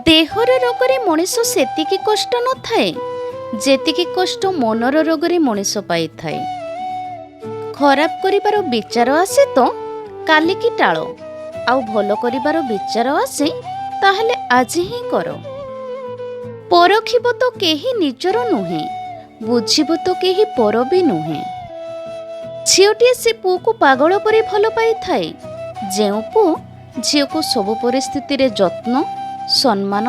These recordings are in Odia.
ଦେହର ରୋଗରେ ମଣିଷ ସେତିକି କଷ୍ଟ ନଥାଏ ଯେତିକି କଷ୍ଟ ମନର ରୋଗରେ ମଣିଷ ପାଇଥାଏ। ଖରାପ କରିବାର ବିଚାର ଆସେ ତ କାଲିକି ଟାଳ, ଆଉ ଭଲ କରିବାର ବିଚାର ଆସେ ତାହେଲେ ଆଜି ହିଁ କର। ପରଖିବ ତ କେହି ନିଜର ନୁହେଁ, ବୁଝିବ ତ କେହି ପର ବି ନୁହେଁ। ଝିଅଟିଏ ସେ ପୁଅକୁ ପାଗଳ ପରି ଭଲ ପାଇଥାଏ, ଯେଉଁ ପୁଅ ଝିଅକୁ ସବୁ ପରିସ୍ଥିତିରେ ଯତ୍ନ, ସମ୍ମାନ,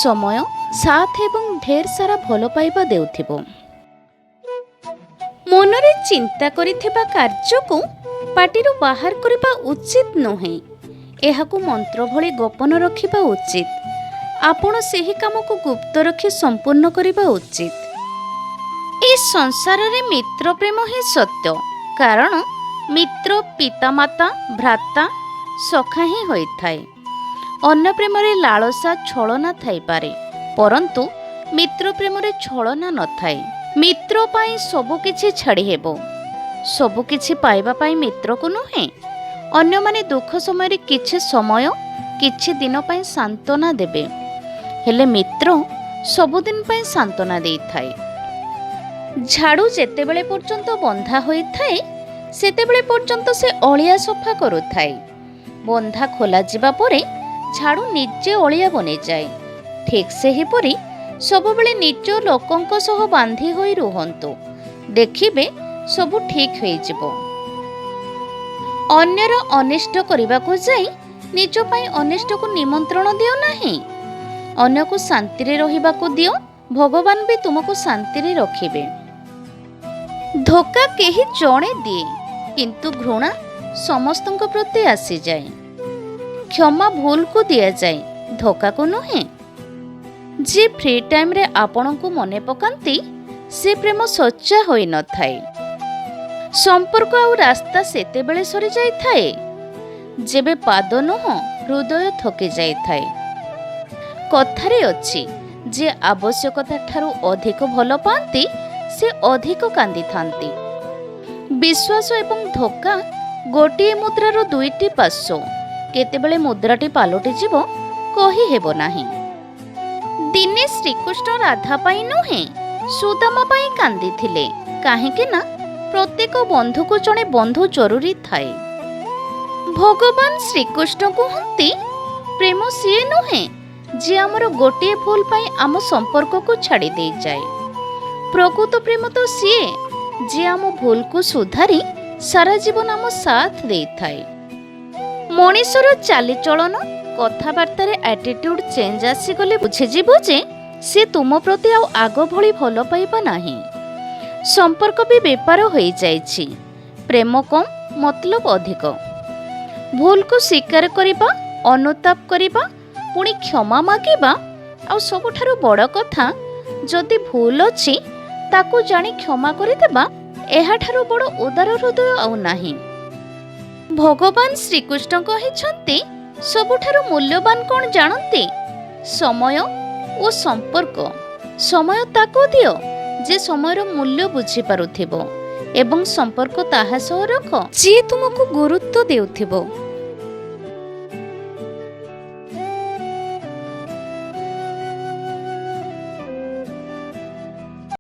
ସମୟ, ସାଥ ଏବଂ ଢେର ସାରା ଭଲ ପାଇବା ଦେଉଥିବ। ମନରେ ଚିନ୍ତା କରିଥିବା କାର୍ଯ୍ୟକୁ ପାଟିରୁ ବାହାର କରିବା ଉଚିତ ନୁହେଁ, ଏହାକୁ ମନ୍ତ୍ର ଭଳି ଗୋପନ ରଖିବା ଉଚିତ। ଆପଣ ସେହି କାମକୁ ଗୁପ୍ତ ରଖି ସମ୍ପୂର୍ଣ୍ଣ କରିବା ଉଚିତ। ଏ ସଂସାରରେ ମିତ୍ର ପ୍ରେମ ହିଁ ସତ୍ୟ, କାରଣ ମିତ୍ର ପିତାମାତା, ଭ୍ରାତା, ସଖା ହିଁ ହୋଇଥାଏ। ଅନ୍ୟ ପ୍ରେମରେ ଲାଳସା, ଛଳନା ଥାଇପାରେ, ପରନ୍ତୁ ମିତ୍ର ପ୍ରେମରେ ଛଳନା ନଥାଏ। ମିତ୍ର ପାଇଁ ସବୁକିଛି ଛାଡ଼ି ହେବ। ସବୁକିଛି ପାଇବା ପାଇଁ ମିତ୍ରକୁ ନୁହେଁ, ଅନ୍ୟମାନେ ଦୁଃଖ ସମୟରେ କିଛି ସମୟ, କିଛି ଦିନ ପାଇଁ ସାନ୍ତ୍ୱନା ଦେବେ, ହେଲେ ମିତ୍ର ସବୁଦିନ ପାଇଁ ସାନ୍ତ୍ୱନା ଦେଇଥାଏ। ଝାଡ଼ୁ ଯେତେବେଳେ ପର୍ଯ୍ୟନ୍ତ ବନ୍ଧା ହୋଇଥାଏ ସେତେବେଳେ ପର୍ଯ୍ୟନ୍ତ ସେ ଅଳିଆ ସଫା କରୁଥାଏ। ବନ୍ଧା ଖୋଲାଯିବା ପରେ ଝାଡ଼ୁ ନିଜେ ଅଳିଆ ବନିଯାଏ। ଠିକ୍ ସେହିପରି ସବୁବେଳେ ନିଜ ଲୋକଙ୍କ ସହ ବାନ୍ଧି ହୋଇ ରୁହନ୍ତୁ, ଦେଖିବେ ସବୁ ଠିକ୍ ହୋଇଯିବ। ଅନ୍ୟର ଅନିଷ୍ଟ କରିବାକୁ ଯାଇ ନିଜ ପାଇଁ ଅନିଷ୍ଟକୁ ନିମନ୍ତ୍ରଣ ଦିଅ ନାହିଁ। ଅନ୍ୟକୁ ଶାନ୍ତିରେ ରହିବାକୁ ଦିଅ, ଭଗବାନ ବି ତୁମକୁ ଶାନ୍ତିରେ ରଖିବେ। ଧୋକା କେହି ଜଣେ ଦିଏ, କିନ୍ତୁ ଘୃଣା ସମସ୍ତଙ୍କ ପ୍ରତି ଆସିଯାଏ। କ୍ଷମା ଭୁଲକୁ ଦିଆଯାଏ, ଧୋକାକୁ ନୁହେଁ। ଯିଏ ଫ୍ରି ଟାଇମ୍ରେ ଆପଣଙ୍କୁ ମନେ ପକାନ୍ତି ସେ ପ୍ରେମ ସଚ୍ଚା ହୋଇନଥାଏ। ସମ୍ପର୍କ ଆଉ ରାସ୍ତା ସେତେବେଳେ ସରିଯାଇଥାଏ ଯେବେ ପାଦ ନୁହଁ ହୃଦୟ ଥକି ଯାଇଥାଏ। କଥାରେ ଅଛି, ଯିଏ ଆବଶ୍ୟକତା ଠାରୁ ଅଧିକ ଭଲ ପାଆନ୍ତି ସେ ଅଧିକ କାନ୍ଦିଥାନ୍ତି। ବିଶ୍ୱାସ ଏବଂ ଧୋକା ଗୋଟିଏ ମୁଦ୍ରାର ଦୁଇଟି ପାର୍ଶ୍ୱ, କେତେବେଳେ ମୁଦ୍ରାଟି ପାଲଟିଯିବ କହିହେବ ନାହିଁ। ଦିନେ ଶ୍ରୀକୃଷ୍ଣ ରାଧା ପାଇଁ ନୁହେଁ ସୁଦାମା ପାଇଁ କାନ୍ଦିଥିଲେ, କାହିଁକି ନା ପ୍ରତ୍ୟେକ ବନ୍ଧୁକୁ ଜଣେ ବନ୍ଧୁ ଜରୁରୀ ଥାଏ। ଭଗବାନ ଶ୍ରୀକୃଷ୍ଣ କୁହନ୍ତି, ପ୍ରେମ ସିଏ ନୁହେଁ ଯିଏ ଆମର ଗୋଟିଏ ଭୁଲ ପାଇଁ ଆମ ସମ୍ପର୍କକୁ ଛାଡ଼ି ଦେଇଯାଏ। ପ୍ରକୃତ ପ୍ରେମ ତ ସିଏ ଯିଏ ଆମ ଭୁଲକୁ ସୁଧାରି ସାରା ଜୀବନ ଆମ ସାଥ ଦେଇଥାଏ। ମଣିଷର ଚାଲିଚଳନ, କଥାବାର୍ତ୍ତାରେ ଆଟିଟ୍ୟୁଡ୍ ଚେଞ୍ଜ ଆସିଗଲେ ବୁଝିଯିବ ଯେ ସେ ତୁମ ପ୍ରତି ଆଉ ଆଗ ଭଳି ଭଲ ପାଇବା ନାହିଁ। ସମ୍ପର୍କ ବି ବେପାର ହୋଇଯାଇଛି। ପ୍ରେମ କମ୍, ମତଲବ ଅଧିକ। ଭୁଲକୁ ସ୍ୱୀକାର କରିବା, ଅନୁତାପ କରିବା, ପୁଣି କ୍ଷମା ମାଗିବା, ଆଉ ସବୁଠାରୁ ବଡ଼ କଥା, ଯଦି ଭୁଲ ଅଛି ତାକୁ ଜାଣି କ୍ଷମା କରିଦେବା, ଏହାଠାରୁ ବଡ଼ ଉଦାର ହୃଦୟ ଆଉ ନାହିଁ। ଭଗବାନ ଶ୍ରୀକୃଷ୍ଣ କହିଛନ୍ତି, ସବୁଠାରୁ ମୂଲ୍ୟବାନ କ'ଣ ଜାଣନ୍ତି? ସମୟ ଓ ସମ୍ପର୍କ। ସମୟ ତାକୁ ଦିଅ ଯେ ସମୟର ମୂଲ୍ୟ ବୁଝିପାରୁଥିବ, ଏବଂ ସମ୍ପର୍କ ତାହା ସହ ରଖ ଯିଏ ତୁମକୁ ଗୁରୁତ୍ୱ ଦେଉଥିବ।